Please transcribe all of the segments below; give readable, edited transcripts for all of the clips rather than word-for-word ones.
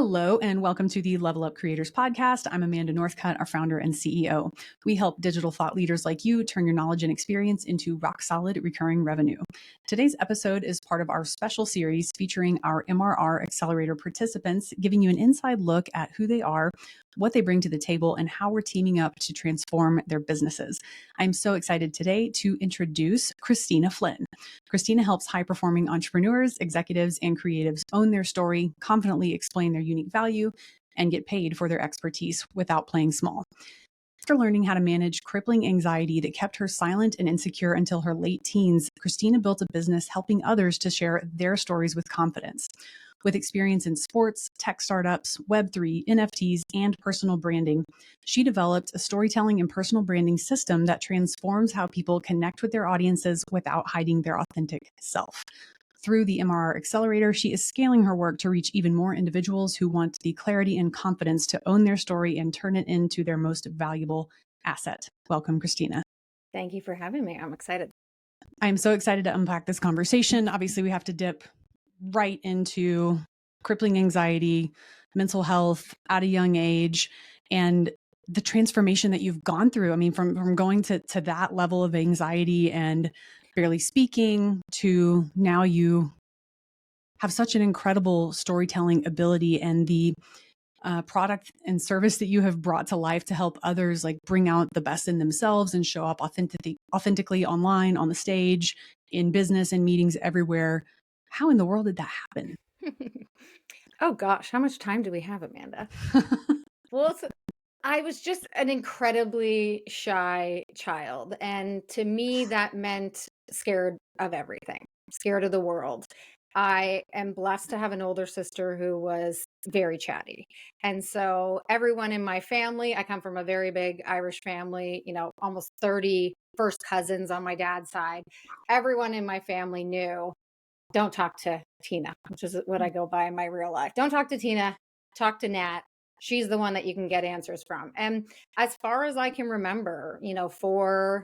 Hello, and welcome to the Level Up Creators Podcast. I'm Amanda Northcutt, our founder and CEO. We help digital thought leaders like you turn your knowledge and experience into rock-solid recurring revenue. Today's episode is part of our special series featuring our MRR Accelerator participants, giving you an inside look at who they are, what they bring to the table, and how we're teaming up to transform their businesses. I'm so excited today to introduce Kristina Flynn. Kristina helps high-performing entrepreneurs, executives, and creatives own their story, confidently explain their unique value, and get paid for their expertise without playing small. After learning how to manage crippling anxiety that kept her silent and insecure until her late teens, Kristina built a business helping others to share their stories with confidence. With experience in sports, tech startups, Web3, NFTs, and personal branding, she developed a storytelling and personal branding system that transforms how people connect with their audiences without hiding their authentic self. Through the MRR Accelerator, she is scaling her work to reach even more individuals who want the clarity and confidence to own their story and turn it into their most valuable asset. Welcome, Kristina. Thank you for having me. I'm excited. I'm so excited to unpack this conversation. Obviously, we have to dip right into crippling anxiety, mental health at a young age, and the transformation that you've gone through. I mean, from going to that level of anxiety and barely speaking to now you have such an incredible storytelling ability, and the product and service that you have brought to life to help others like bring out the best in themselves and show up authentically online, on the stage, in business and meetings everywhere. How in the world did that happen? Oh gosh, how much time do we have, Amanda? Well, I was just an incredibly shy child. And to me, that meant scared of everything, scared of the world. I am blessed to have an older sister who was very chatty. And so everyone in my family, I come from a very big Irish family, almost 30 first cousins on my dad's side. Everyone in my family knew, don't talk to Tina, which is what I go by in my real life. Don't talk to Tina, talk to Nat. She's the one that you can get answers from. And as far as I can remember, for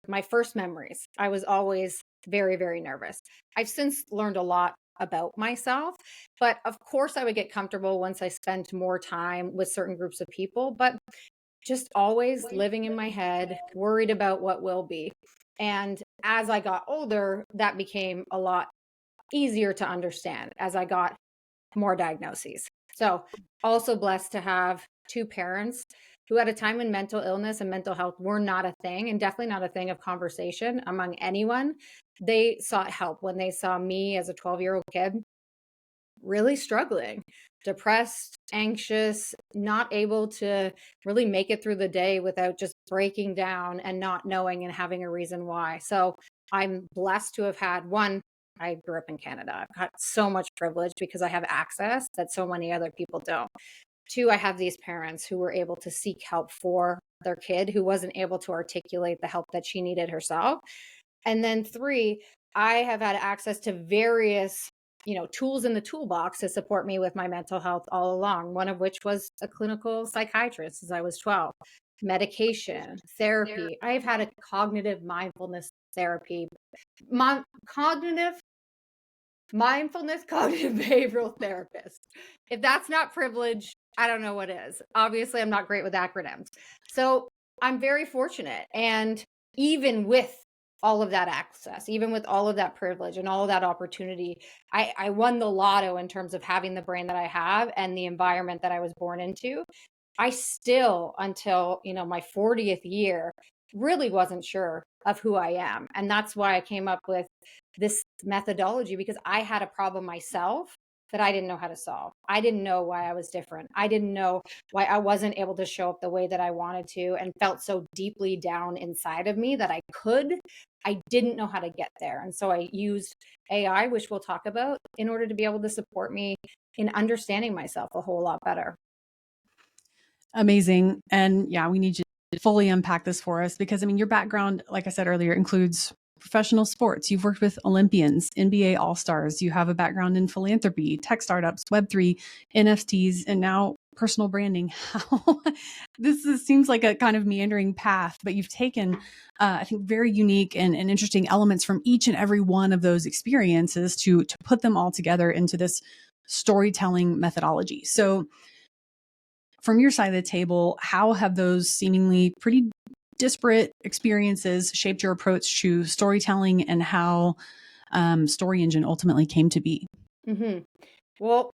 my first memories, I was always very, very nervous. I've since learned a lot about myself, but of course I would get comfortable once I spent more time with certain groups of people, but just always living in my head, worried about what will be. And as I got older, that became a lot easier to understand as I got more diagnoses. So also blessed to have two parents who at a time when mental illness and mental health were not a thing, and definitely not a thing of conversation among anyone. They sought help when they saw me as a 12-year-old kid really struggling, depressed, anxious, not able to really make it through the day without just breaking down and not knowing and having a reason why. So I'm blessed to have had one. I grew up in Canada. I've got so much privilege because I have access that so many other people don't. Two, I have these parents who were able to seek help for their kid who wasn't able to articulate the help that she needed herself. And then three, I have had access to various, tools in the toolbox to support me with my mental health all along, one of which was a clinical psychiatrist as I was 12, medication, therapy. I've had a cognitive mindfulness therapy, cognitive behavioral therapist. If that's not privilege, I don't know what is. Obviously, I'm not great with acronyms. So I'm very fortunate. And even with all of that access, even with all of that privilege and all of that opportunity, I won the lotto in terms of having the brain that I have and the environment that I was born into. I still, until, my 40th year, really wasn't sure of who I am. And that's why I came up with this methodology, because I had a problem myself that I didn't know how to solve. I didn't know why I was different. I didn't know why I wasn't able to show up the way that I wanted to, and felt so deeply down inside of me that I didn't know how to get there. And so I used AI, which we'll talk about, in order to be able to support me in understanding myself a whole lot better. Amazing. And yeah, we need you to fully unpack this for us because, your background, like I said earlier, includes professional sports. You've worked with Olympians, NBA All-Stars. You have a background in philanthropy, tech startups, Web3, NFTs, and now personal branding. How seems like a kind of meandering path, but you've taken, I think, very unique and interesting elements from each and every one of those experiences to put them all together into this storytelling methodology. So from your side of the table, how have those seemingly pretty disparate experiences shaped your approach to storytelling and how Story Engine ultimately came to be? Mm-hmm. Well,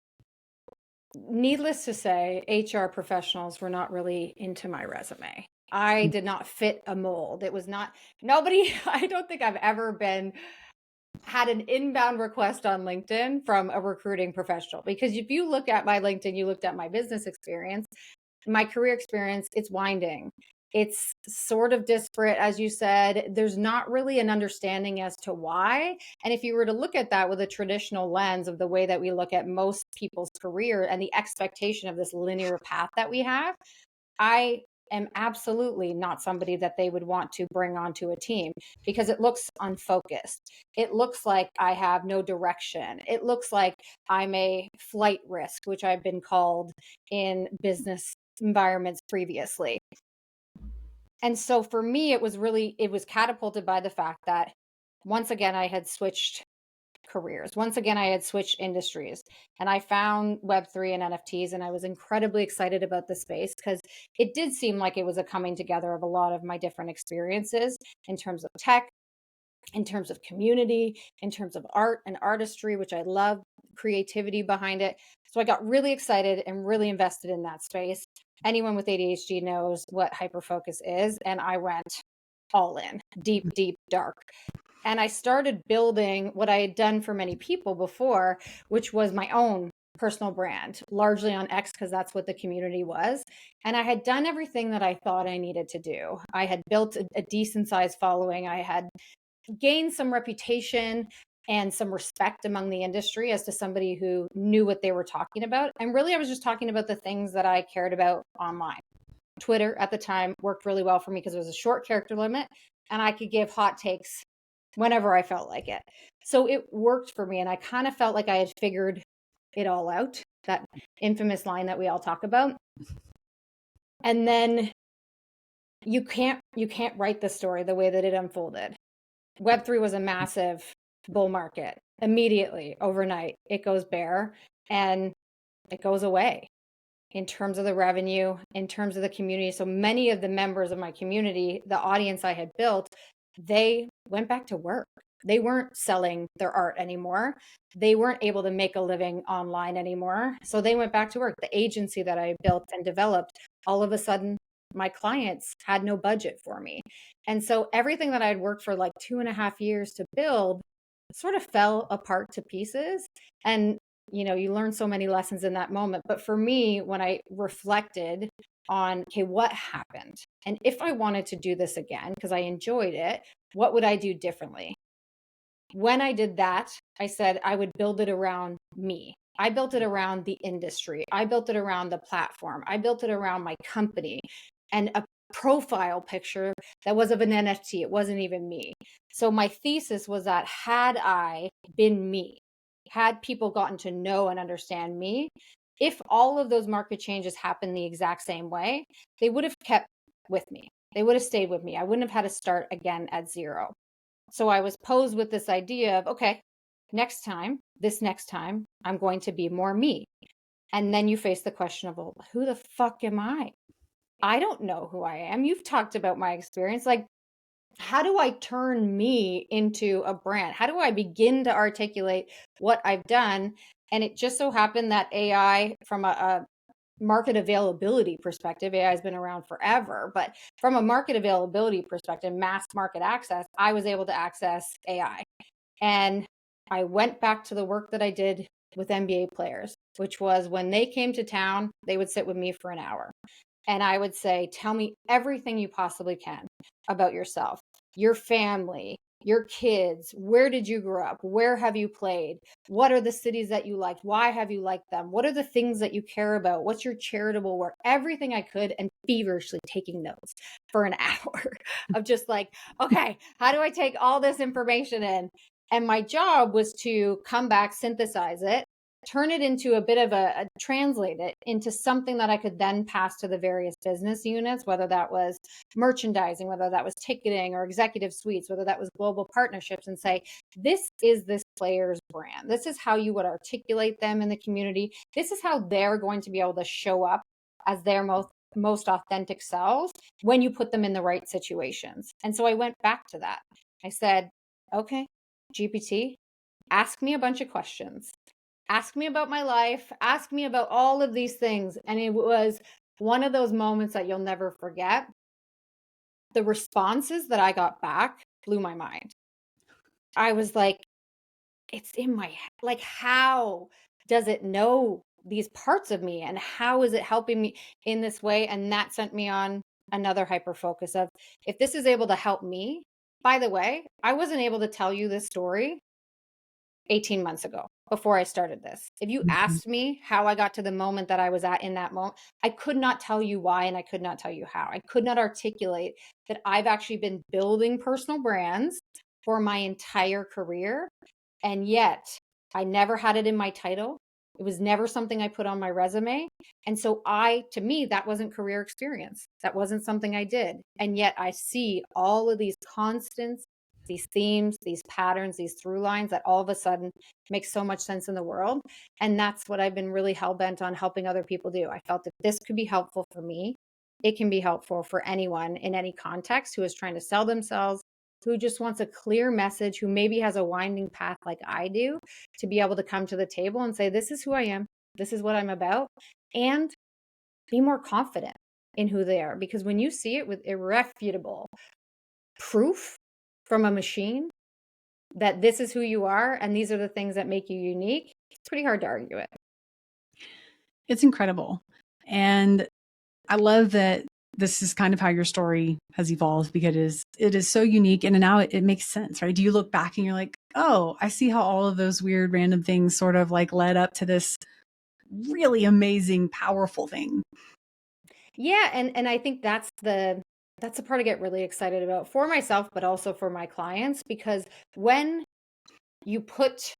needless to say, HR professionals were not really into my resume. I did not fit a mold. It was not, nobody, I don't think I've ever had an inbound request on LinkedIn from a recruiting professional. Because if you look at my LinkedIn, you looked at my business experience, my career experience, it's winding. It's sort of disparate, as you said. There's not really an understanding as to why. And if you were to look at that with a traditional lens of the way that we look at most people's career and the expectation of this linear path that we have, I am absolutely not somebody that they would want to bring onto a team because it looks unfocused. It looks like I have no direction. It looks like I'm a flight risk, which I've been called in business environments previously. And so for me, it was catapulted by the fact that once again, I had switched careers. Once again, I had switched industries and I found Web3 and NFTs, and I was incredibly excited about the space because it did seem like it was a coming together of a lot of my different experiences in terms of tech, in terms of community, in terms of art and artistry, which I love, creativity behind it. So I got really excited and really invested in that space. Anyone with ADHD knows what hyperfocus is, and I went all in, deep, deep, dark. And I started building what I had done for many people before, which was my own personal brand, largely on X because that's what the community was. And I had done everything that I thought I needed to do. I had built a decent sized following. I had gained some reputation and some respect among the industry as to somebody who knew what they were talking about. And really, I was just talking about the things that I cared about online. Twitter at the time worked really well for me because it was a short character limit and I could give hot takes whenever I felt like it. So it worked for me. And I kind of felt like I had figured it all out, that infamous line that we all talk about. And then you can't write the story the way that it unfolded. Web3 was a massive bull market. Immediately, overnight, it goes bare and it goes away in terms of the revenue, in terms of the community. So many of the members of my community, the audience I had built, they went back to work. They weren't selling their art anymore. They weren't able to make a living online anymore. So they went back to work. The agency that I built and developed, all of a sudden, my clients had no budget for me. And so everything that I'd worked for like 2.5 years to build sort of fell apart to pieces. And you learn so many lessons in that moment. But for me, when I reflected on, okay, what happened? And if I wanted to do this again, because I enjoyed it, what would I do differently? When I did that, I said I would build it around me. I built it around the industry. I built it around the platform. I built it around my company and a profile picture that was of an NFT. It wasn't even me. So my thesis was that had I been me, had people gotten to know and understand me, if all of those market changes happened the exact same way, they would have kept with me. They would have stayed with me. I wouldn't have had to start again at zero. So I was posed with this idea of, okay, next time, I'm going to be more me. And then you face the question of, well, who the fuck am I? I don't know who I am. You've talked about my experience. Like, how do I turn me into a brand? How do I begin to articulate what I've done? And it just so happened that AI, from a market availability perspective, AI has been around forever, but from a market availability perspective, mass market access, I was able to access AI. And I went back to the work that I did with NBA players, which was when they came to town, they would sit with me for an hour. And I would say, tell me everything you possibly can about yourself, your family, your kids. Where did you grow up? Where have you played? What are the cities that you liked? Why have you liked them? What are the things that you care about? What's your charitable work? Everything I could, and feverishly taking notes for an hour of just like, okay, how do I take all this information in? And my job was to come back, synthesize it, turn it into a bit of translate it into something that I could then pass to the various business units, whether that was merchandising, whether that was ticketing or executive suites, whether that was global partnerships, and say, this is this player's brand. This is how you would articulate them in the community. This is how they're going to be able to show up as their most authentic selves when you put them in the right situations. And so I went back to that. I said, okay, GPT, ask me a bunch of questions. Ask me about my life. Ask me about all of these things. And it was one of those moments that you'll never forget. The responses that I got back blew my mind. I was like, it's in my head. Like, how does it know these parts of me? And how is it helping me in this way? And that sent me on another hyper focus of, if this is able to help me, by the way, I wasn't able to tell you this story 18 months ago before I started this. If you asked me how I got to the moment that I was at in that moment, I could not tell you why, and I could not tell you how. I could not articulate that I've actually been building personal brands for my entire career. And yet I never had it in my title. It was never something I put on my resume. And so to me, that wasn't career experience. That wasn't something I did. And yet I see all of these constants, these themes, these patterns, these through lines that all of a sudden make so much sense in the world. And that's what I've been really hell-bent on helping other people do. I felt that this could be helpful for me. It can be helpful for anyone in any context who is trying to sell themselves, who just wants a clear message, who maybe has a winding path like I do, to be able to come to the table and say, this is who I am, this is what I'm about, and be more confident in who they are. Because when you see it with irrefutable proof from a machine that this is who you are and these are the things that make you unique, it's pretty hard to argue it. It's incredible. And I love that this is kind of how your story has evolved, because it is so unique, and now it makes sense, right? Do you look back and you're like, oh, I see how all of those weird random things sort of like led up to this really amazing, powerful thing? Yeah. And I think that's the part I get really excited about for myself, but also for my clients, because when you put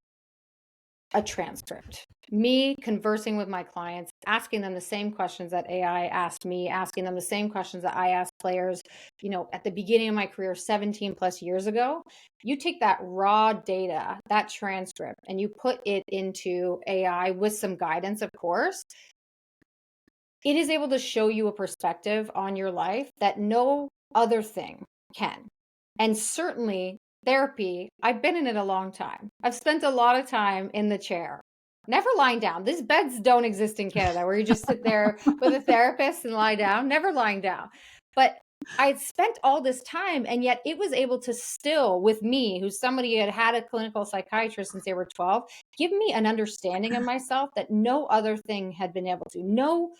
a transcript, me conversing with my clients, asking them the same questions that AI asked me, asking them the same questions that I asked players, at the beginning of my career, 17 plus years ago, you take that raw data, that transcript, and you put it into AI with some guidance, of course, it is able to show you a perspective on your life that no other thing can. And certainly therapy, I've been in it a long time. I've spent a lot of time in the chair, never lying down. These beds don't exist in Canada where you just sit there with a therapist and lie down, never lying down. But I spent all this time, and yet it was able to still, with me, who's somebody who had a clinical psychiatrist since they were 12, give me an understanding of myself that no other thing had been able to. No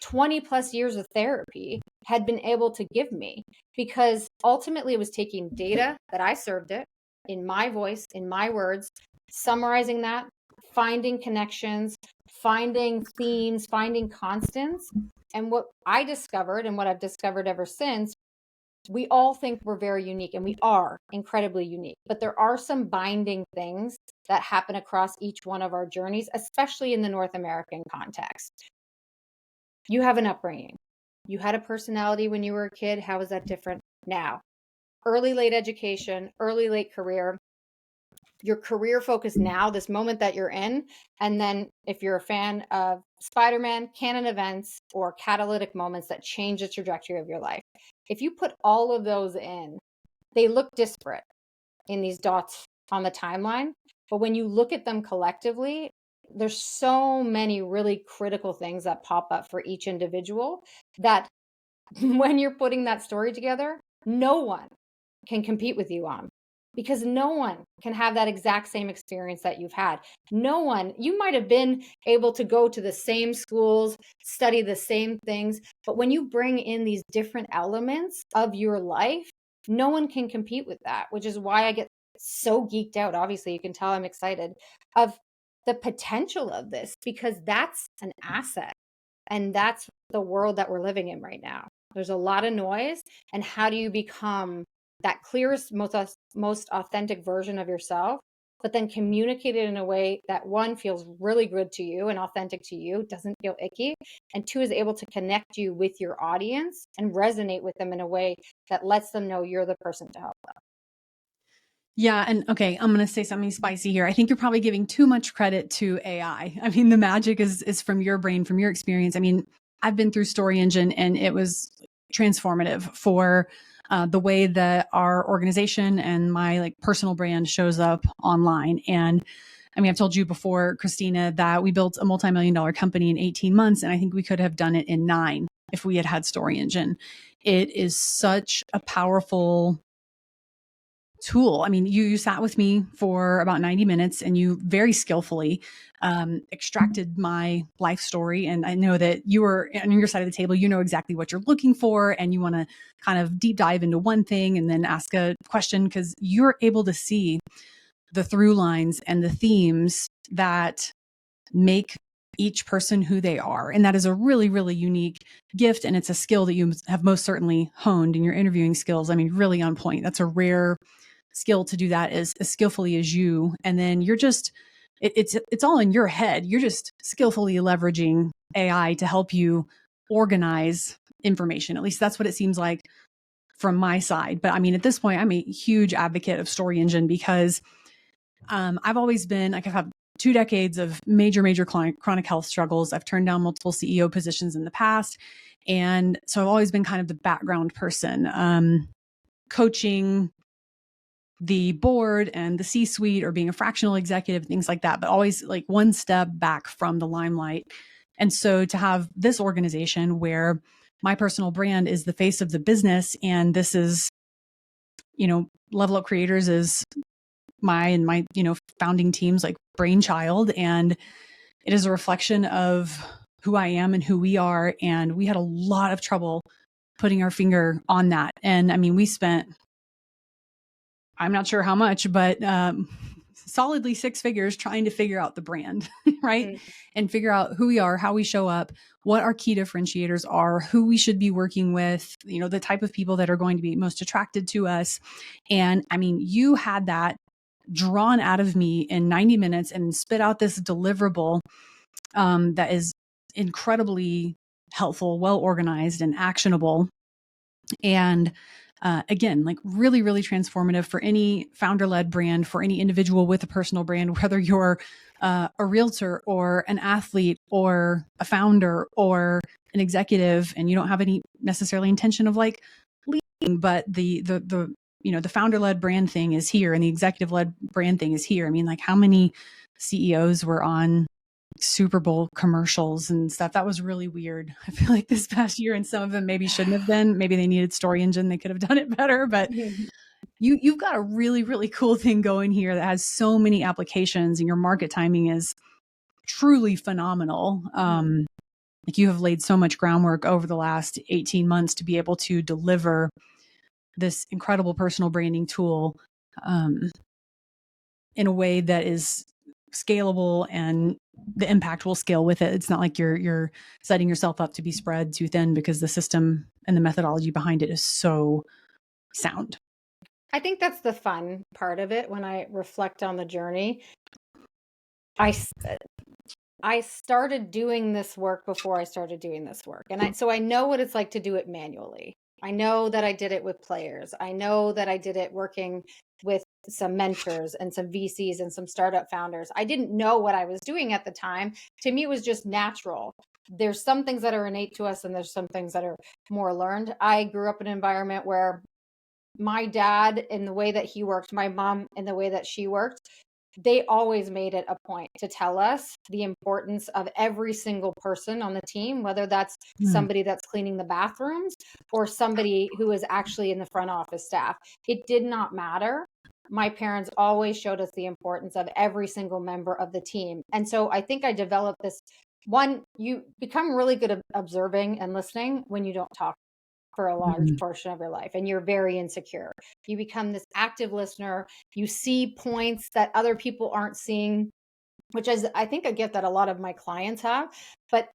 20 plus years of therapy had been able to give me, because ultimately it was taking data that I served it in my voice, in my words, summarizing that, finding connections, finding themes, finding constants. And what I discovered, and what I've discovered ever since, we all think we're very unique, and we are incredibly unique, but there are some binding things that happen across each one of our journeys, especially in the North American context. You have an upbringing. You had a personality when you were a kid. How is that different now? Early, late education, early, late career, your career focus now, this moment that you're in. And then if you're a fan of Spider-Man, canon events, or catalytic moments that change the trajectory of your life, if you put all of those in, they look disparate in these dots on the timeline. But when you look at them collectively, there's so many really critical things that pop up for each individual that when you're putting that story together, no one can compete with you on, because no one can have that exact same experience that you've had. No one, you might have been able to go to the same schools, study the same things, but when you bring in these different elements of your life, no one can compete with that, which is why I get so geeked out. Obviously, you can tell I'm excited of the potential of this, because that's an asset. And that's the world that we're living in right now. There's a lot of noise. And how do you become that clearest, most authentic version of yourself, but then communicate it in a way that, one, feels really good to you and authentic to you, doesn't feel icky, and two, is able to connect you with your audience and resonate with them in a way that lets them know you're the person to help them. Yeah. And okay, I'm going to say something spicy here. I think you're probably giving too much credit to AI. I mean, the magic is from your brain, from your experience. I mean, I've been through Story Engine and it was transformative for the way that our organization and my like personal brand shows up online. And I mean, I've told you before, Kristina, that we built a multi-million-dollar company in 18 months. And I think we could have done it in 9 if we had Story Engine. It is such a powerful tool. I mean, you sat with me for about 90 minutes and you very skillfully extracted my life story. And I know that you were on your side of the table, you know exactly what you're looking for, and you want to kind of deep dive into one thing and then ask a question because you're able to see the through lines and the themes that make each person who they are. And that is a really, really unique gift. And it's a skill that you have most certainly honed in your interviewing skills. I mean, really on point. That's a rare skill to do that as skillfully as you. And then you're just, it's all in your head. You're just skillfully leveraging AI to help you organize information. At least that's what it seems like from my side. But I mean, at this point, I'm a huge advocate of Story Engine because I've always been like, I've had 2 decades of major chronic health struggles. I've turned down multiple CEO positions in the past. And so I've always been kind of the background person, coaching the board and the C-suite or being a fractional executive, things like that, but always like one step back from the limelight. And so to have this organization where my personal brand is the face of the business, and this is, Level Up Creators is my founding team's like brainchild, and it is a reflection of who I am and who we are. And we had a lot of trouble putting our finger on that. And I mean, we spent, I'm not sure how much, but solidly 6 figures trying to figure out the brand, right? Mm. And figure out who we are, how we show up, what our key differentiators are, who we should be working with, the type of people that are going to be most attracted to us. And I mean, you had that drawn out of me in 90 minutes and spit out this deliverable that is incredibly helpful, well organized, and actionable. And again, like really, really transformative for any founder-led brand, for any individual with a personal brand, whether you're a realtor or an athlete or a founder or an executive, and you don't have any necessarily intention of like leading, but the founder-led brand thing is here and the executive-led brand thing is here. I mean, like how many CEOs were on Super Bowl commercials and stuff? That was really weird. I feel like this past year, and some of them maybe shouldn't have been. Maybe they needed Story Engine. They could have done it better. But you've got a really, really cool thing going here that has so many applications, and your market timing is truly phenomenal. Like you have laid so much groundwork over the last 18 months to be able to deliver this incredible personal branding tool in a way that is scalable, and the impact will scale with it. It's not like you're setting yourself up to be spread too thin, because the system and the methodology behind it is so sound. I think that's the fun part of it. When I reflect on the journey, I started doing this work before I started doing this work. And so I know what it's like to do it manually. I know that I did it with players. I know that I did it working with some mentors and some VCs and some startup founders. I didn't know what I was doing at the time. To me, it was just natural. There's some things that are innate to us and there's some things that are more learned. I grew up in an environment where my dad, in the way that he worked, my mom, in the way that she worked, they always made it a point to tell us the importance of every single person on the team, whether that's somebody that's cleaning the bathrooms or somebody who is actually in the front office staff. It did not matter. My parents always showed us the importance of every single member of the team. And so I think I developed this one. You become really good at observing and listening when you don't talk for a large portion of your life and you're very insecure. You become this active listener. You see points that other people aren't seeing, which is, I think, a gift that a lot of my clients have. But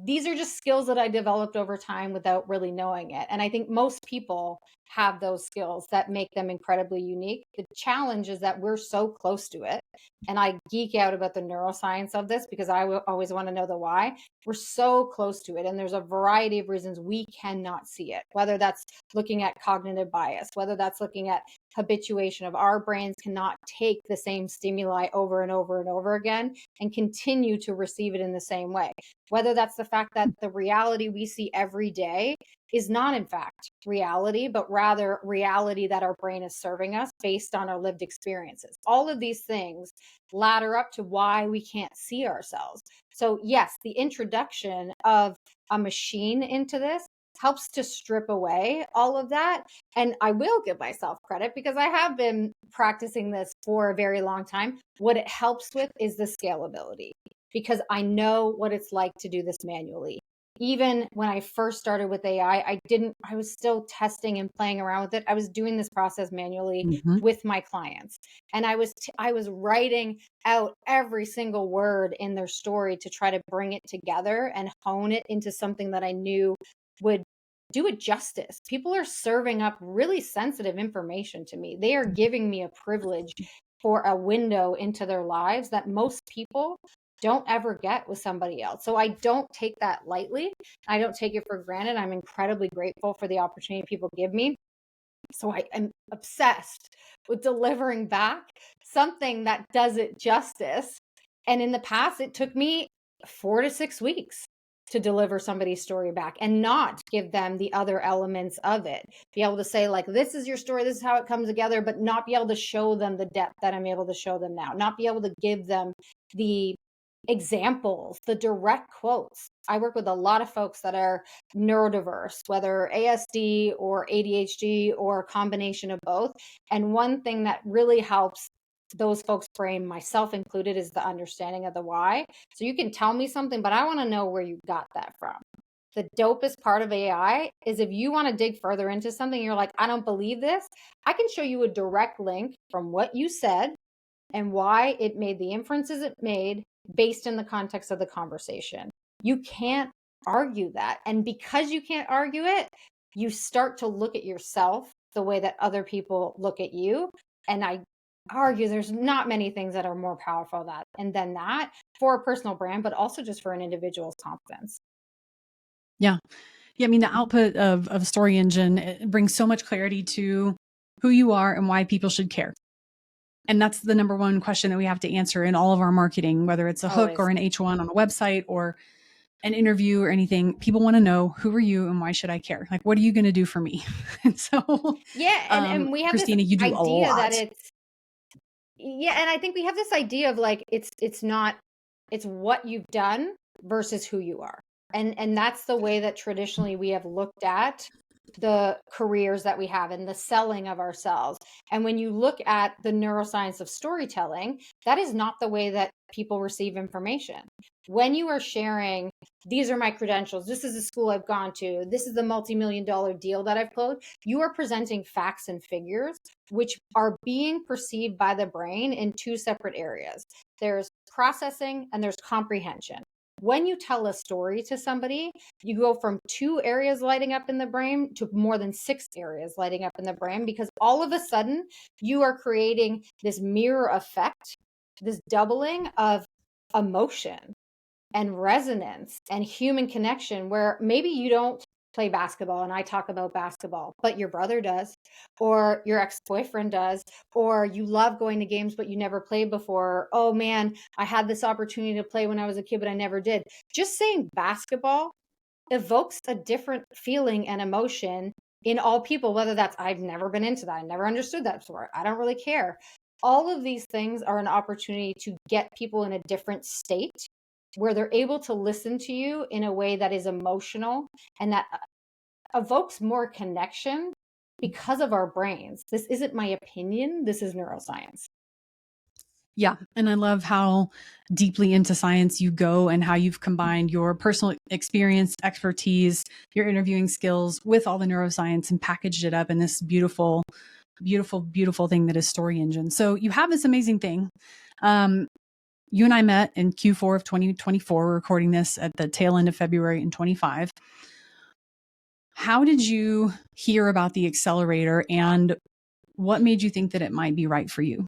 these are just skills that I developed over time without really knowing it. And I think most people have those skills that make them incredibly unique. The challenge is that we're so close to it. And I geek out about the neuroscience of this because I always want to know the why. We're so close to it. And there's a variety of reasons we cannot see it, whether that's looking at cognitive bias, whether that's looking at habituation of our brains cannot take the same stimuli over and over and over again and continue to receive it in the same way. Whether that's the fact that the reality we see every day is not in fact reality, but rather reality that our brain is serving us based on our lived experiences. All of these things ladder up to why we can't see ourselves. So yes, the introduction of a machine into this helps to strip away all of that. And I will give myself credit because I have been practicing this for a very long time. What it helps with is the scalability, because I know what it's like to do this manually. Even when I first started with AI, I was still testing and playing around with it. I was doing this process manually with my clients. And I was writing out every single word in their story to try to bring it together and hone it into something that I knew would do it justice. People are serving up really sensitive information to me. They are giving me a privilege for a window into their lives that most people don't ever get with somebody else. So I don't take that lightly. I don't take it for granted. I'm incredibly grateful for the opportunity people give me. So I am obsessed with delivering back something that does it justice. And in the past, it took me 4 to 6 weeks to deliver somebody's story back and not give them the other elements of it. Be able to say, like, this is your story, this is how it comes together, but not be able to show them the depth that I'm able to show them now, not be able to give them the examples, the direct quotes. I work with a lot of folks that are neurodiverse, whether ASD or ADHD or a combination of both. And one thing that really helps those folks' brain, myself included, is the understanding of the why. So you can tell me something, but I want to know where you got that from. The dopest part of AI is if you want to dig further into something, you're like, I don't believe this. I can show you a direct link from what you said and why it made the inferences it made based in the context of the conversation. You can't argue that. And because you can't argue it, you start to look at yourself the way that other people look at you. And I argue there's not many things that are more powerful than that for a personal brand, but also just for an individual's confidence. Yeah. Yeah. I mean, the output of Story Engine, it brings so much clarity to who you are and why people should care. And that's the number one question that we have to answer in all of our marketing, whether it's a hook or an H1 on a website or an interview or anything. People want to know, who are you and why should I care? Like, what are you going to do for me? And so, yeah. And we have Kristina, this you do idea a lot. that and I think we have this idea of like, it's what you've done versus who you are. And that's the way that traditionally we have looked at the careers that we have and the selling of ourselves. And when you look at the neuroscience of storytelling, that is not the way that people receive information. When you are sharing, these are my credentials, this is the school I've gone to, this is the multi-million-dollar deal that I've closed, you are presenting facts and figures which are being perceived by the brain in two separate areas. There's processing and there's comprehension. When you tell a story to somebody, you go from 2 areas lighting up in the brain to more than 6 areas lighting up in the brain, because all of a sudden you are creating this mirror effect, this doubling of emotion and resonance and human connection, where maybe you don't play basketball and I talk about basketball, but your brother does, or your ex-boyfriend does, or you love going to games, but you never played before. Oh man, I had this opportunity to play when I was a kid, but I never did. Just saying basketball evokes a different feeling and emotion in all people, whether that's, I've never been into that, I never understood that sport, I don't really care. All of these things are an opportunity to get people in a different state where they're able to listen to you in a way that is emotional and that evokes more connection because of our brains. This isn't my opinion, this is neuroscience. Yeah. And I love how deeply into science you go and how you've combined your personal experience, expertise, your interviewing skills with all the neuroscience and packaged it up in this beautiful, beautiful, beautiful thing that is Story Engine. So you have this amazing thing. You and I met in Q4 of 2024. We're recording this at the tail end of February in 25. How did you hear about the accelerator and what made you think that it might be right for you?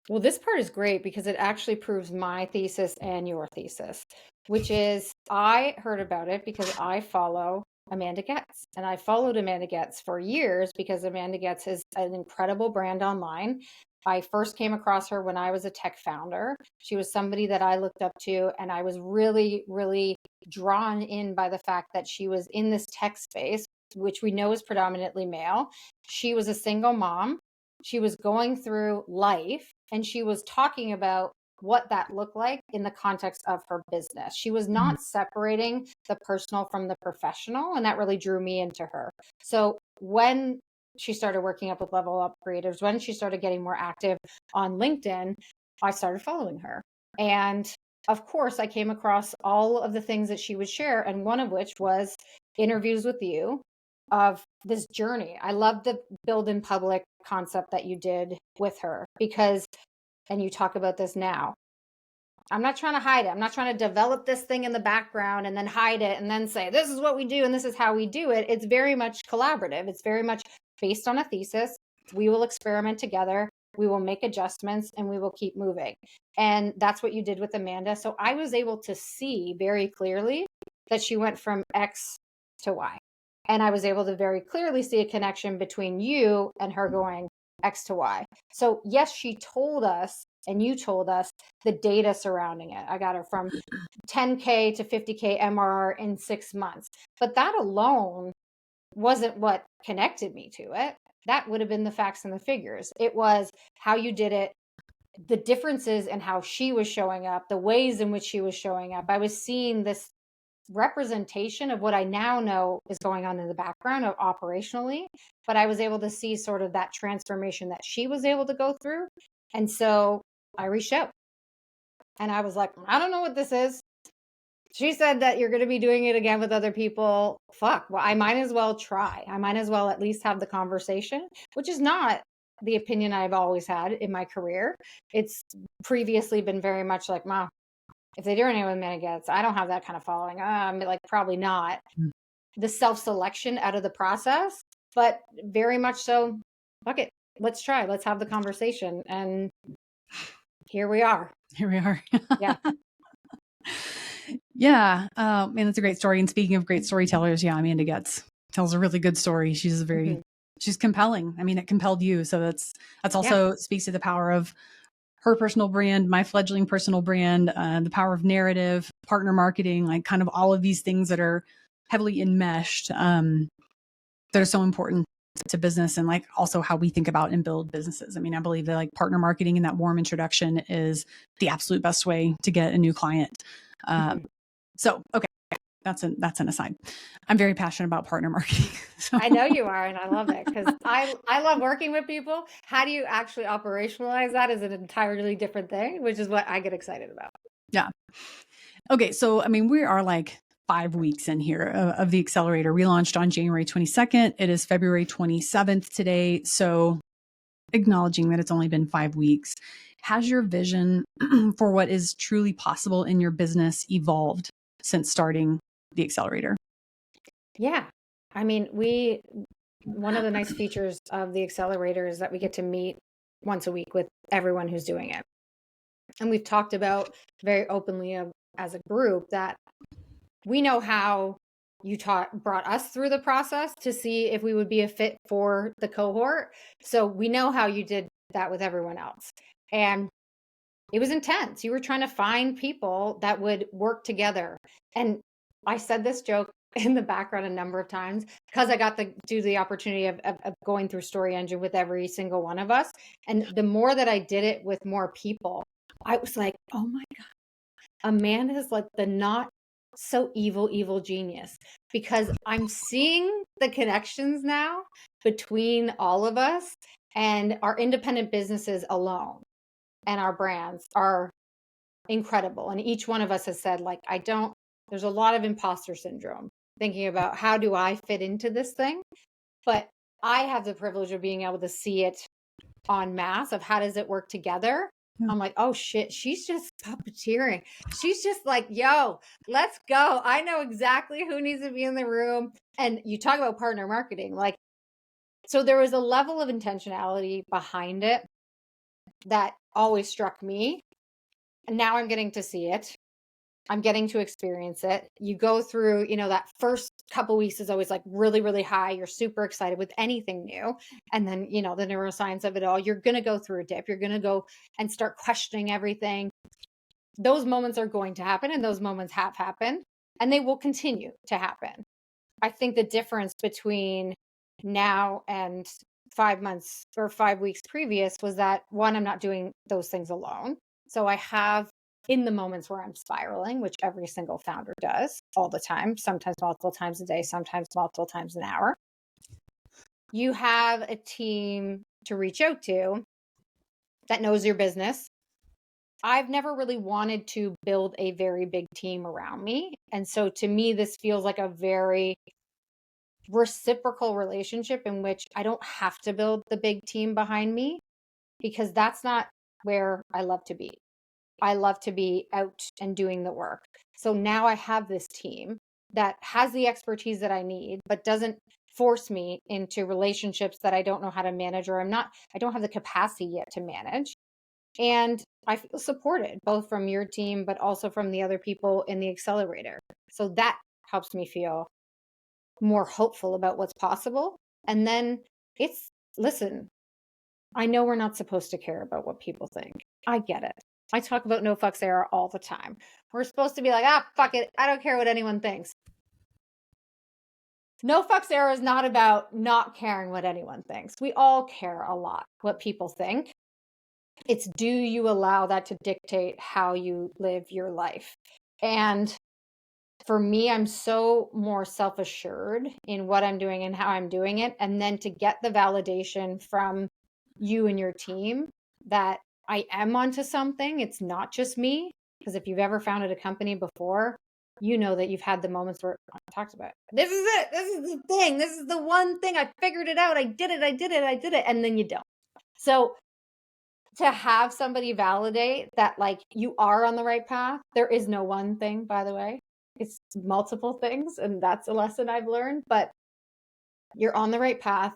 Well, this part is great because it actually proves my thesis and your thesis, which is I heard about it because I follow Amanda Getz. And I followed Amanda Getz for years because Amanda Getz is an incredible brand online. I first came across her when I was a tech founder. She was somebody that I looked up to, and I was really, really drawn in by the fact that she was in this tech space, which we know is predominantly male. She was a single mom. She was going through life, and she was talking about what that looked like in the context of her business. She was not separating the personal from the professional, and that really drew me into her. So when she started working up with Level Up Creators, when she started getting more active on LinkedIn, I started following her. And of course, I came across all of the things that she would share, and one of which was interviews with you of this journey. I love the build in public concept that you did with her because, and you talk about this now, I'm not trying to hide it. I'm not trying to develop this thing in the background and then hide it and then say, this is what we do and this is how we do it. It's very much collaborative. It's very much based on a thesis. We will experiment together. We will make adjustments and we will keep moving. And that's what you did with Amanda. So I was able to see very clearly that she went from X to Y. And I was able to very clearly see a connection between you and her going X to Y. So yes, she told us, and you told us the data surrounding it. I got her from 10K to 50K MRR in 6 months. But that alone wasn't what connected me to it. That would have been the facts and the figures. It was how you did it, the differences in how she was showing up, the ways in which she was showing up. I was seeing this representation of what I now know is going on in the background of operationally, but I was able to see sort of that transformation that she was able to go through. And so I reached out and I was like, I don't know what this is. She said that you're going to be doing it again with other people. Fuck. Well, I might as well try. I might as well at least have the conversation, which is not the opinion I've always had in my career. It's previously been very much like, Ma, if they do anything with Amanda Getz, I don't have that kind of following. I'm like, probably not. The self-selection out of the process, but very much so, fuck it. Let's try. Let's have the conversation. And here we are. Here we are. Yeah. Yeah. And it's a great story. And speaking of great storytellers, yeah, Amanda Getz tells a really good story. She's she's compelling. I mean, it compelled you. So that's also speaks to the power of her personal brand, my fledgling personal brand, the power of narrative, partner marketing, like kind of all of these things that are heavily enmeshed, that are so important to business and like also how we think about and build businesses. I mean, I believe that like partner marketing and that warm introduction is the absolute best way to get a new client. So, okay. That's an aside. I'm very passionate about partner marketing. So. I know you are, and I love it because I love working with people. How do you actually operationalize that is an entirely different thing, which is what I get excited about. Yeah. Okay. So, I mean, we are like 5 weeks in here of the accelerator. We launched on January 22nd. It is February 27th today. So acknowledging that it's only been 5 weeks, has your vision for what is truly possible in your business evolved since starting the accelerator? Yeah. I mean, one of the nice features of the accelerator is that we get to meet once a week with everyone who's doing it. And we've talked about very openly as a group that we know how you brought us through the process to see if we would be a fit for the cohort. So we know how you did that with everyone else. And it was intense. You were trying to find people that would work together. And I said this joke in the background a number of times because I got the opportunity of going through Story Engine with every single one of us. And the more that I did it with more people, I was like, oh my God, Amanda's like the not so evil genius, because I'm seeing the connections now between all of us, and our independent businesses alone and our brands are incredible. And each one of us has said, like, there's a lot of imposter syndrome thinking about how do I fit into this thing? But I have the privilege of being able to see it en masse of how does it work together. I'm like, oh shit, she's just puppeteering. She's just like, yo, let's go. I know exactly who needs to be in the room. And you talk about partner marketing. Like, so there was a level of intentionality behind it that always struck me. And now I'm getting to see it. I'm getting to experience it. You go through, that first couple weeks is always like really, really high. You're super excited with anything new. And then, the neuroscience of it all, you're going to go through a dip. You're going to go and start questioning everything. Those moments are going to happen, and those moments have happened, and they will continue to happen. I think the difference between now and 5 months or 5 weeks previous was that, one, I'm not doing those things alone. So I have, in the moments where I'm spiraling, which every single founder does all the time, sometimes multiple times a day, sometimes multiple times an hour, you have a team to reach out to that knows your business. I've never really wanted to build a very big team around me. And so to me, this feels like a very reciprocal relationship in which I don't have to build the big team behind me, because that's not where I love to be. I love to be out and doing the work. So now I have this team that has the expertise that I need, but doesn't force me into relationships that I don't know how to manage, or I don't have the capacity yet to manage. And I feel supported both from your team, but also from the other people in the accelerator. So that helps me feel more hopeful about what's possible. And then listen, I know we're not supposed to care about what people think. I get it. I talk about no fucks era all the time. We're supposed to be like, fuck it. I don't care what anyone thinks. No fucks era is not about not caring what anyone thinks. We all care a lot what people think. It's, do you allow that to dictate how you live your life? And for me, I'm so more self-assured in what I'm doing and how I'm doing it. And then to get the validation from you and your team that I am onto something, it's not just me. Because if you've ever founded a company before, you know that you've had the moments where I talked about, this is it. This is the thing. This is the one thing. I figured it out. I did it. And then you don't. So to have somebody validate that, like, you are on the right path. There is no one thing, by the way. It's multiple things. And that's a lesson I've learned, but you're on the right path.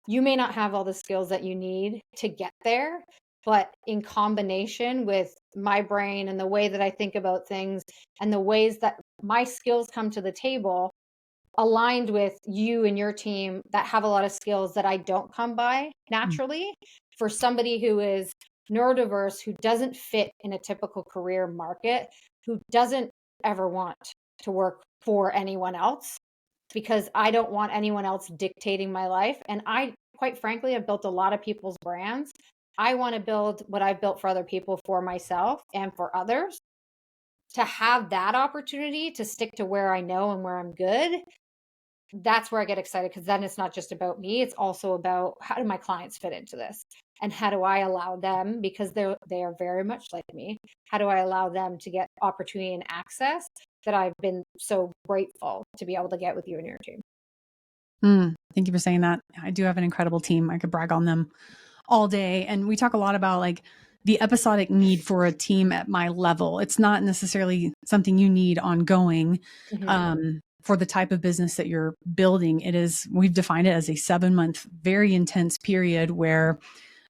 You may not have all the skills that you need to get there, but in combination with my brain and the way that I think about things and the ways that my skills come to the table, aligned with you and your team that have a lot of skills that I don't come by naturally, for somebody who is neurodiverse, who doesn't fit in a typical career market, who doesn't ever want to work for anyone else, because I don't want anyone else dictating my life. And I, quite frankly, have built a lot of people's brands. I want to build what I've built for other people, for myself and for others. To have that opportunity to stick to where I know and where I'm good, that's where I get excited, because then it's not just about me. It's also about, how do my clients fit into this? And how do I allow them, because they are very much like me, how do I allow them to get opportunity and access that I've been so grateful to be able to get with you and your team? Thank you for saying that. I do have an incredible team. I could brag on them all day. And we talk a lot about, like, the episodic need for a team at my level. It's not necessarily something you need ongoing. For the type of business that you're building. It is, we've defined it as a 7-month, very intense period where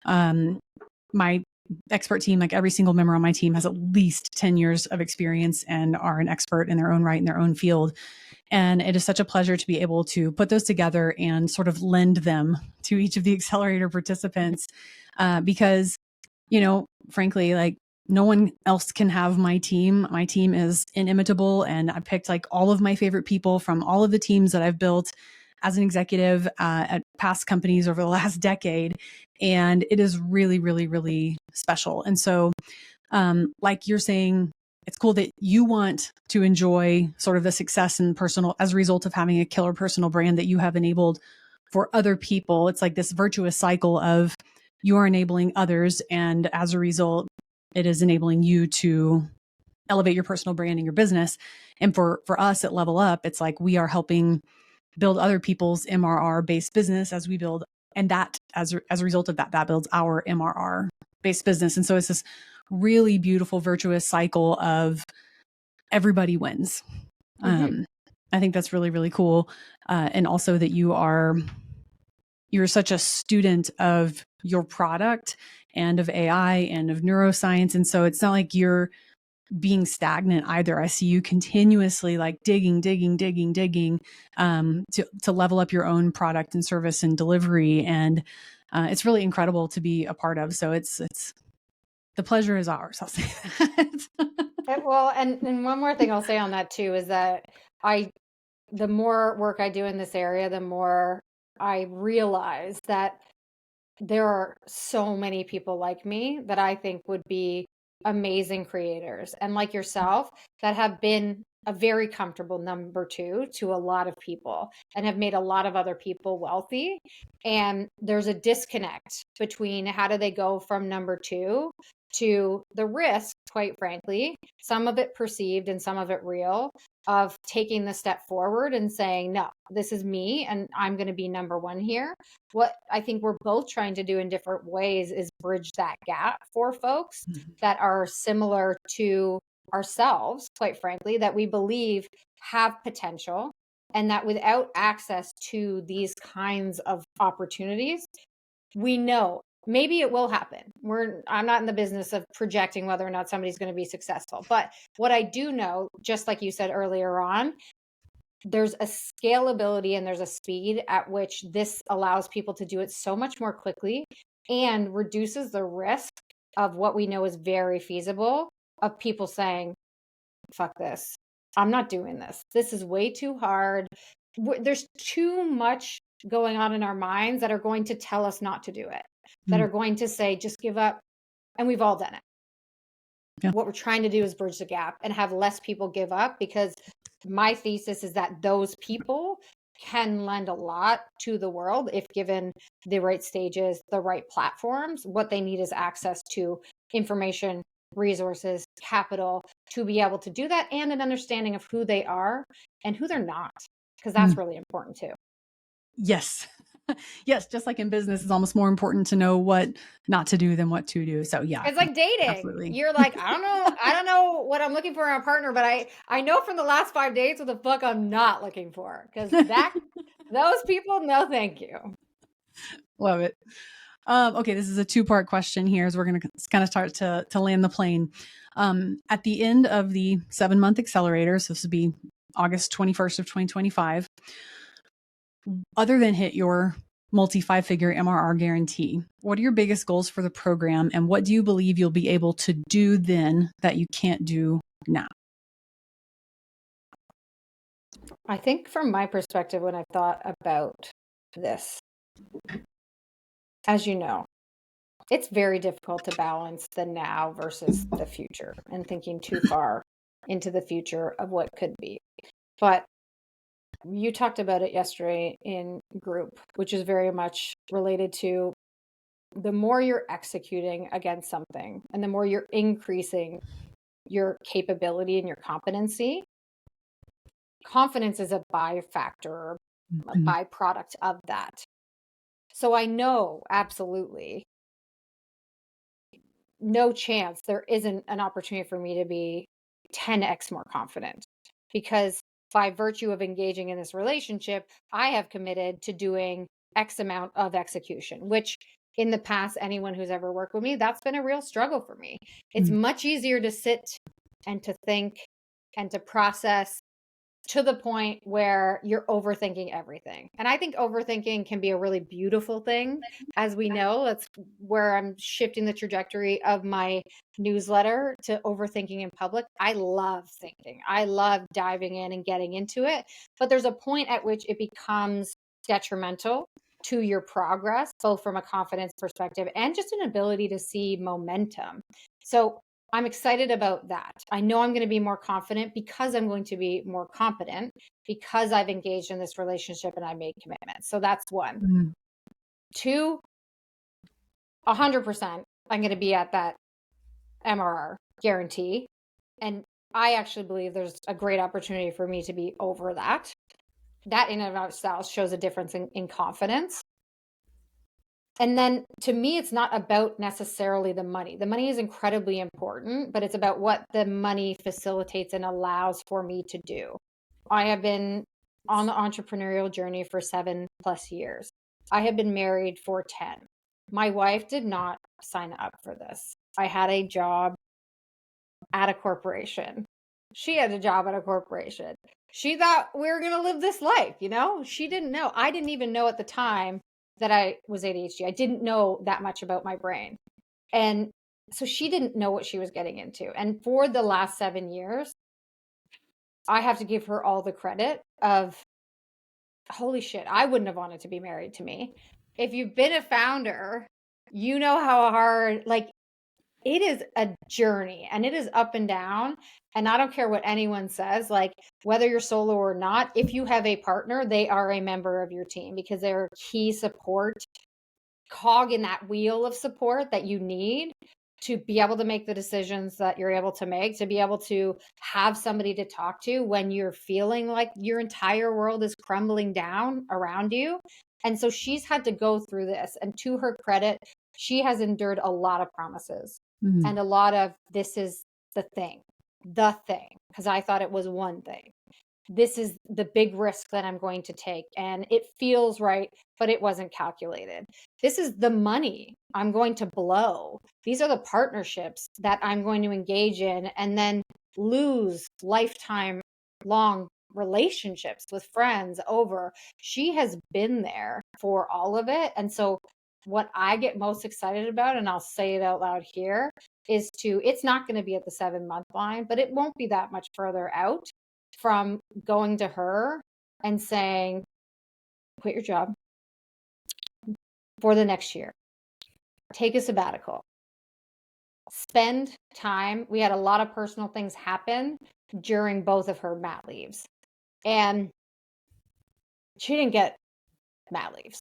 my expert team, like every single member on my team, has at least 10 years of experience and are an expert in their own right, in their own field. And it is such a pleasure to be able to put those together and sort of lend them to each of the accelerator participants, because, frankly, like, no one else can have my team. My team is inimitable. And I picked, like, all of my favorite people from all of the teams that I've built as an executive at past companies over the last decade. And it is really, really, really special. And so, like you're saying, it's cool that you want to enjoy sort of the success and personal as a result of having a killer personal brand that you have enabled for other people. It's like this virtuous cycle of, you are enabling others, and as a result, it is enabling you to elevate your personal brand and your business. And for us at Level Up, it's like we are helping build other people's MRR based business as we build. And that, as a result of that, that builds our MRR based business. And so it's this really beautiful, virtuous cycle of everybody wins. I think that's really, really cool. And also that you're such a student of your product and of AI and of neuroscience. And so it's not like you're being stagnant either. I see you continuously like digging to level up your own product and service and delivery. And it's really incredible to be a part of. So it's the pleasure is ours. I'll say that. Well, and one more thing I'll say on that too is that the more work I do in this area, the more I realize that there are so many people like me that I think would be amazing creators, and like yourself, that have been a very comfortable number two to a lot of people and have made a lot of other people wealthy. And there's a disconnect between how do they go from number two to the risk, quite frankly, some of it perceived and some of it real, of taking the step forward and saying, no, this is me and I'm going to be number one here. What I think we're both trying to do in different ways is bridge that gap for folks that are similar to ourselves, quite frankly, that we believe have potential, and that without access to these kinds of opportunities, we know maybe it will happen. I'm not in the business of projecting whether or not somebody's going to be successful. But what I do know, just like you said earlier on, there's a scalability and there's a speed at which this allows people to do it so much more quickly and reduces the risk of what we know is very feasible, of people saying, fuck this. I'm not doing this. This is way too hard. There's too much going on in our minds that are going to tell us not to do it, that are going to say, just give up. And we've all done it. Yeah. What we're trying to do is bridge the gap and have less people give up, because my thesis is that those people can lend a lot to the world if given the right stages, the right platforms. What they need is access to information, resources, capital to be able to do that, and an understanding of who they are and who they're not, because that's really important too. Yes. Yes, just like in business, it's almost more important to know what not to do than what to do. So yeah, it's like dating. Absolutely. You're like, I don't know what I'm looking for in a partner, but I know from the last 5 dates what the fuck I'm not looking for, because those people, no, thank you. Love it. Okay, this is a 2-part question here, as we're going to kind of start to land the plane. At the end of the 7-month accelerator, so this would be August 21st of 2025. Other than hit your multi-5-figure MRR guarantee, what are your biggest goals for the program, and what do you believe you'll be able to do then that you can't do now? I think from my perspective, when I've thought about this, as you know, it's very difficult to balance the now versus the future and thinking too far into the future of what could be. But you talked about it yesterday in group, which is very much related to the more you're executing against something and the more you're increasing your capability and your competency, confidence is a byfactor, a byproduct of that. So I know absolutely no chance there isn't an opportunity for me to be 10x more confident, because by virtue of engaging in this relationship, I have committed to doing X amount of execution, which in the past, anyone who's ever worked with me, that's been a real struggle for me. It's much easier to sit and to think and to process to the point where you're overthinking everything. And I think overthinking can be a really beautiful thing. As we know, that's where I'm shifting the trajectory of my newsletter to overthinking in public. I love thinking. I love diving in and getting into it. But there's a point at which it becomes detrimental to your progress, both from a confidence perspective and just an ability to see momentum. So I'm excited about that. I know I'm going to be more confident because I'm going to be more competent, because I've engaged in this relationship and I made commitments. So that's one. 2, 100%, I'm going to be at that MRR guarantee. And I actually believe there's a great opportunity for me to be over that. That in and of itself shows a difference in confidence. And then to me, it's not about necessarily the money. The money is incredibly important, but it's about what the money facilitates and allows for me to do. I have been on the entrepreneurial journey for 7+ years. I have been married for 10. My wife did not sign up for this. I had a job at a corporation. She had a job at a corporation. She thought we were going to live this life, you know? She didn't know. I didn't even know at the time that I was ADHD. I didn't know that much about my brain. And so she didn't know what she was getting into. And for the last 7 years, I have to give her all the credit of, holy shit, I wouldn't have wanted to be married to me. If you've been a founder, you know how hard, like, it is a journey and it is up and down. And I don't care what anyone says, like whether you're solo or not, if you have a partner, they are a member of your team because they're a key support cog in that wheel of support that you need to be able to make the decisions that you're able to make, to be able to have somebody to talk to when you're feeling like your entire world is crumbling down around you. And so she's had to go through this. And to her credit, she has endured a lot of promises and a lot of this is the thing, because I thought it was one thing. This is the big risk that I'm going to take. And it feels right, but it wasn't calculated. This is the money I'm going to blow. These are the partnerships that I'm going to engage in and then lose lifetime long relationships with friends over. She has been there for all of it. And so what I get most excited about, and I'll say it out loud here, is it's not going to be at the 7-month line, but it won't be that much further out from going to her and saying, quit your job for the next year, take a sabbatical, spend time. We had a lot of personal things happen during both of her mat leaves, and she didn't get mat leaves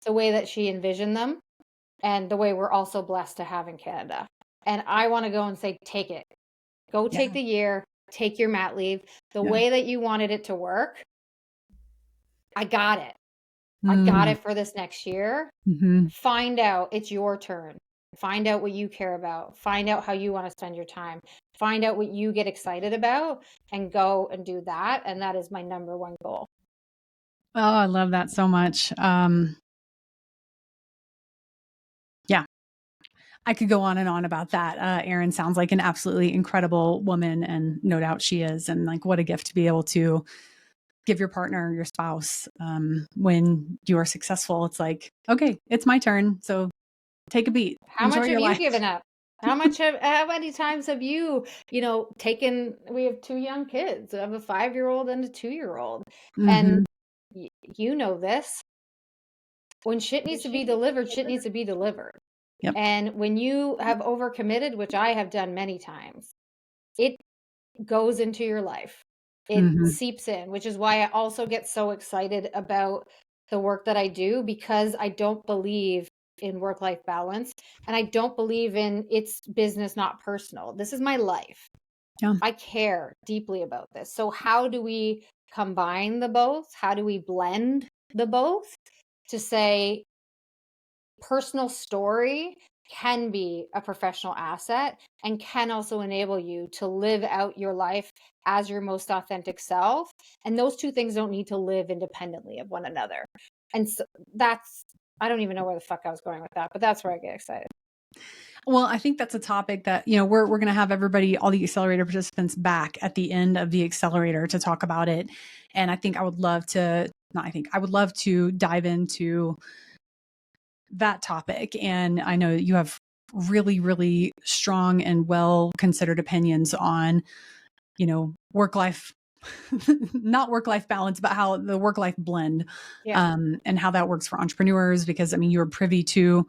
the way that she envisioned them and the way we're also blessed to have in Canada. And I want to go and say, take it. Go take the year, take your mat leave, the way that you wanted it to work. I got it. I got it for this next year. Find out, it's your turn. Find out what you care about. Find out how you want to spend your time. Find out what you get excited about and go and do that. And that is my number one goal. Oh, I love that so much. Yeah, I could go on and on about that. Erin sounds like an absolutely incredible woman, and no doubt she is. And like, what a gift to be able to give your partner, your spouse, when you are successful. It's like, okay, it's my turn. So take a beat. How Enjoy much your have you life. given up? How many times have you, taken, we have 2 young kids. I have a 5-year-old and a 2-year-old. And you know this, when shit needs to be delivered, shit needs to be delivered. Yep. And when you have overcommitted, which I have done many times, it goes into your life. It seeps in, which is why I also get so excited about the work that I do, because I don't believe in work-life balance and I don't believe in it's business, not personal. This is my life. Yeah. I care deeply about this. So how do we combine the both? How do we blend the both to say personal story can be a professional asset and can also enable you to live out your life as your most authentic self. And those two things don't need to live independently of one another. And so I don't even know where the fuck I was going with that, but that's where I get excited. Well, I think that's a topic that, we're going to have everybody, all the accelerator participants back at the end of the accelerator to talk about it. And I think I would love to dive into that topic. And I know you have really, really strong and well considered opinions on, work-life, not work-life balance, but how the work-life blend, and how that works for entrepreneurs. Because you're privy to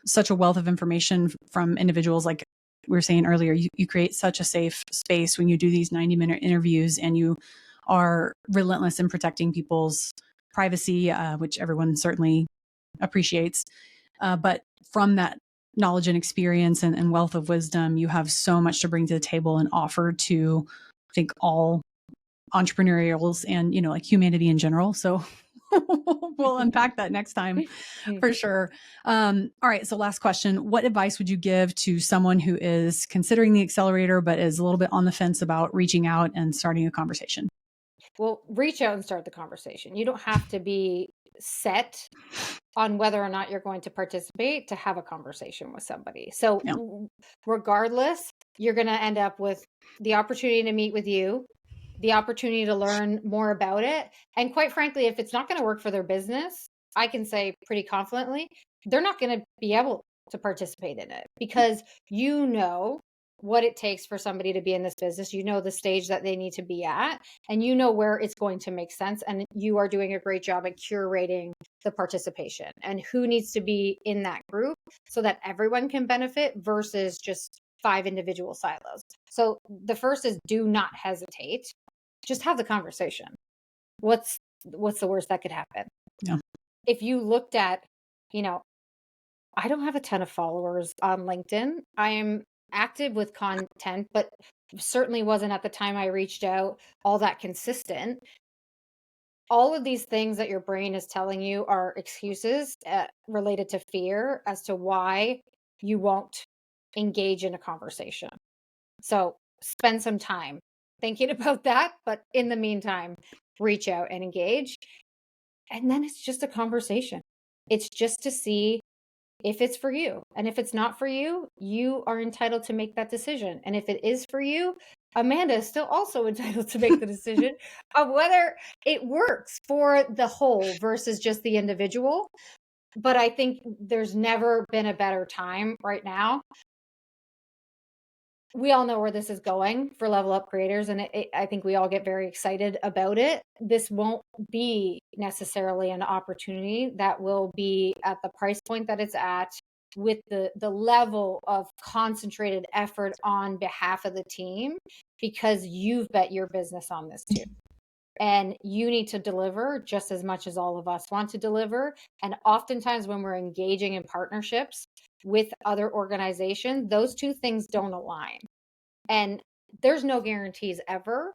such a wealth of information from individuals. Like we were saying earlier, you create such a safe space when you do these 90-minute interviews, and you are relentless in protecting people's privacy, which everyone certainly appreciates. But from that knowledge and experience and wealth of wisdom, you have so much to bring to the table and offer to, I think, all entrepreneurials and, like humanity in general. So we'll unpack that next time for sure. All right. So last question, what advice would you give to someone who is considering the accelerator, but is a little bit on the fence about reaching out and starting a conversation? Well, reach out and start the conversation. You don't have to be set on whether or not you're going to participate to have a conversation with somebody. So Yeah. regardless, you're going to end up with the opportunity to meet with you, the opportunity to learn more about it. And quite frankly, if it's not going to work for their business, I can say pretty confidently, they're not going to be able to participate in it because you know what it takes for somebody to be in this business. You know the stage that they need to be at, and you know where it's going to make sense. And you are doing a great job at curating the participation and who needs to be in that group so that everyone can benefit versus just 5 individual silos. So the first is do not hesitate. Just have the conversation. What's the worst that could happen? Yeah. If you looked at, I don't have a ton of followers on LinkedIn. I am active with content, but certainly wasn't at the time I reached out all that consistent. All of these things that your brain is telling you are excuses related to fear as to why you won't engage in a conversation. So spend some time thinking about that. But in the meantime, reach out and engage. And then it's just a conversation. It's just to see if it's for you. And if it's not for you, you are entitled to make that decision. And if it is for you, Amanda is still also entitled to make the decision of whether it works for the whole versus just the individual. But I think there's never been a better time right now. We all know where this is going for Level Up creators, and I think we all get very excited about it. This won't be necessarily an opportunity that will be at the price point that it's at with the level of concentrated effort on behalf of the team, because you've bet your business on this too. And you need to deliver just as much as all of us want to deliver. And oftentimes when we're engaging in partnerships with other organizations, those two things don't align. And there's no guarantees ever.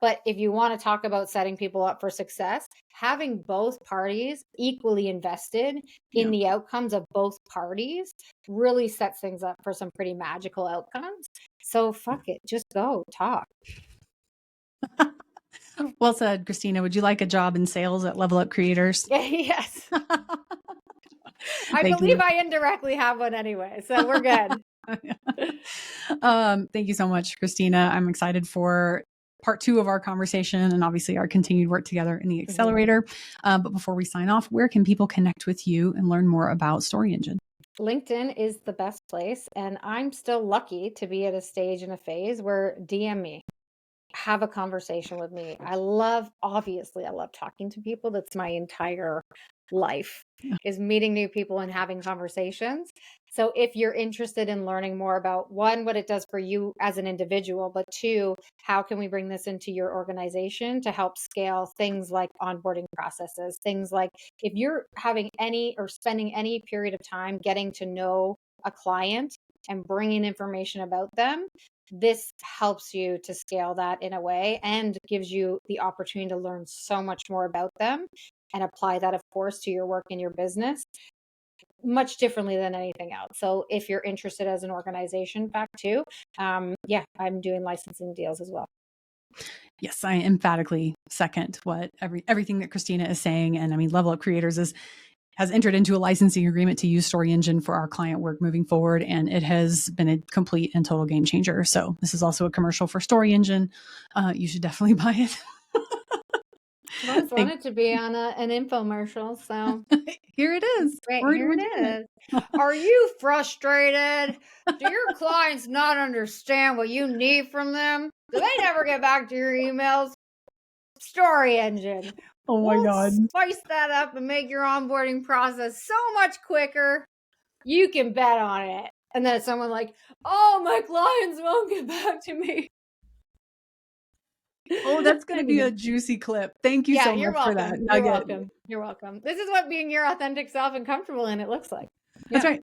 But if you want to talk about setting people up for success, having both parties equally invested in the outcomes of both parties really sets things up for some pretty magical outcomes. So fuck it, just go talk. Well said, Kristina. Would you like a job in sales at Level Up Creators? Yes. I believe I indirectly have one anyway, so we're good. Thank you so much, Kristina. I'm excited for part 2 of our conversation and obviously our continued work together in the accelerator. But before we sign off, where can people connect with you and learn more about StoryEngine? LinkedIn is the best place. And I'm still lucky to be at a stage and a phase where DM me. Have a conversation with me. I love talking to people. That's my entire life, is meeting new people and having conversations. So if you're interested in learning more about, 1, what it does for you as an individual, but 2, how can we bring this into your organization to help scale things like onboarding processes, things like if you're having any or spending any period of time getting to know a client and bringing information about them, this helps you to scale that in a way and gives you the opportunity to learn so much more about them and apply that, of course, to your work and your business much differently than anything else. So if you're interested as an organization, back to, I'm doing licensing deals as well. Yes, I emphatically second what everything that Kristina is saying. And I mean, Level Up Creators has entered into a licensing agreement to use StoryEngine for our client work moving forward, and it has been a complete and total game changer. So this is also a commercial for StoryEngine. You should definitely buy it. I always wanted to be on an infomercial, so here it is. Right, here it is. Are you frustrated? Do your clients not understand what you need from them? Do they never get back to your emails? StoryEngine. Oh my God. Spice that up and make your onboarding process so much quicker. You can bet on it. And then someone like, oh, my clients won't get back to me. Oh, that's going to be a juicy clip. Thank you so much for that. You're welcome. You're welcome. This is what being your authentic self and comfortable in it looks like. That's right.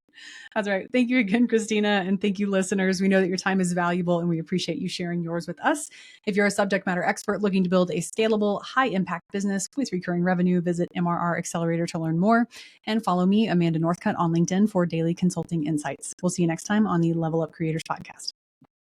That's right. Thank you again, Kristina. And thank you, listeners. We know that your time is valuable and we appreciate you sharing yours with us. If you're a subject matter expert looking to build a scalable, high impact business with recurring revenue, visit MRR Accelerator to learn more and follow me, Amanda Northcutt, on LinkedIn for daily consulting insights. We'll see you next time on the Level Up Creators podcast.